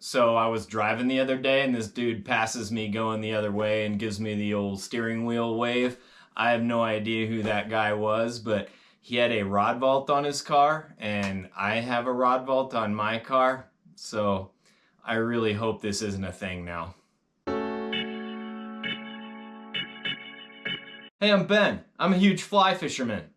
So I was driving the other day and this dude passes me going the other way and gives me the old steering wheel wave. I have no idea who that guy was, but he had a rod vault on his car and I have a rod vault on my car. So I really hope this isn't a thing now. Hey, I'm Ben. I'm a huge fly fisherman.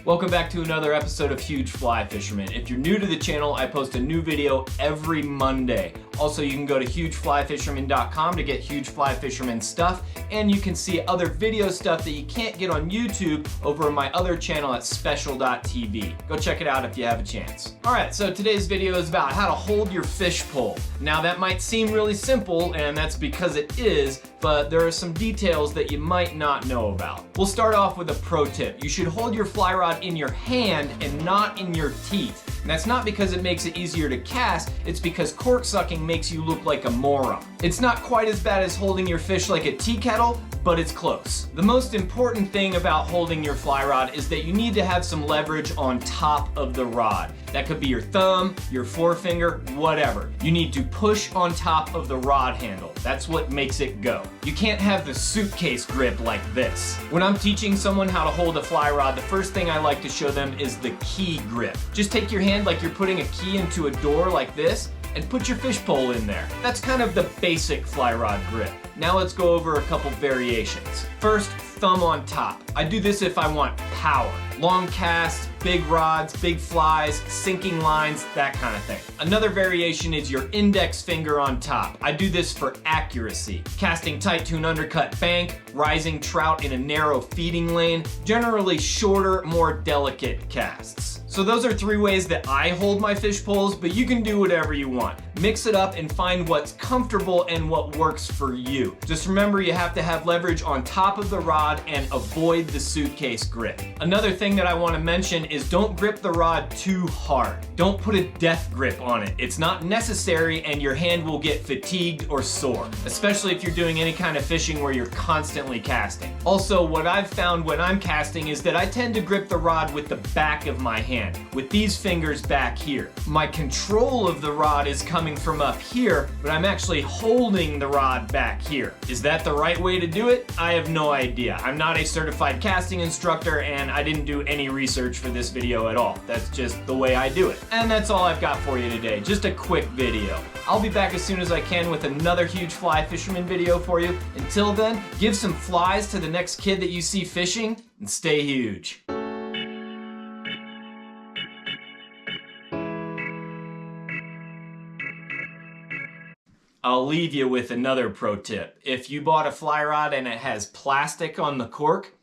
Welcome back to another episode of Huge Fly Fisherman. If you're new to the channel, I post a new video every Monday. Also, you can go to hugeflyfisherman.com to get Huge Fly Fisherman stuff, and you can see other video stuff that you can't get on YouTube over on my other channel at special.tv. Go check it out if you have a chance. Alright, so today's video is about how to hold your fish pole. Now that might seem really simple, and that's because it is, but there are some details that you might not know about. We'll start off with a pro tip. You should hold your fly rod in your hand and not in your teeth. And that's not because it makes it easier to cast, it's because cork sucking makes you look like a moron. It's not quite as bad as holding your fish like a tea kettle, but it's close. The most important thing about holding your fly rod is that you need to have some leverage on top of the rod. That could be your thumb, your forefinger, whatever. You need to push on top of the rod handle. That's what makes it go. You can't have the suitcase grip like this. When I'm teaching someone how to hold a fly rod, the first thing I like to show them is the key grip. Just take your hand like you're putting a key into a door like this, and put your fish pole in there. That's kind of the basic fly rod grip. Now let's go over a couple variations. First, thumb on top. I do this if I want power. Long casts, big rods, big flies, sinking lines, that kind of thing. Another variation is your index finger on top. I do this for accuracy. Casting tight to an undercut bank, rising trout in a narrow feeding lane, generally shorter, more delicate casts. So those are three ways that I hold my fish poles, but you can do whatever you want. Mix it up and find what's comfortable and what works for you. Just remember you have to have leverage on top of the rod and avoid the suitcase grip. Another thing that I want to mention is don't grip the rod too hard. Don't put a death grip on it. It's not necessary and your hand will get fatigued or sore, especially if you're doing any kind of fishing where you're constantly casting. Also, what I've found when I'm casting is that I tend to grip the rod with the back of my hand, with these fingers back here. My control of the rod is coming from up here, but I'm actually holding the rod back here. Is that the right way to do it? I have no idea. I'm not a certified casting instructor and I didn't do any research for this video at all. That's just the way I do it. And that's all I've got for you today. Just a quick video. I'll be back as soon as I can with another Huge Fly Fisherman video for you. Until then, give some flies to the next kid that you see fishing and stay huge. I'll leave you with another pro tip. If you bought a fly rod and it has plastic on the cork,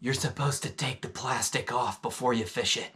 you're supposed to take the plastic off before you fish it.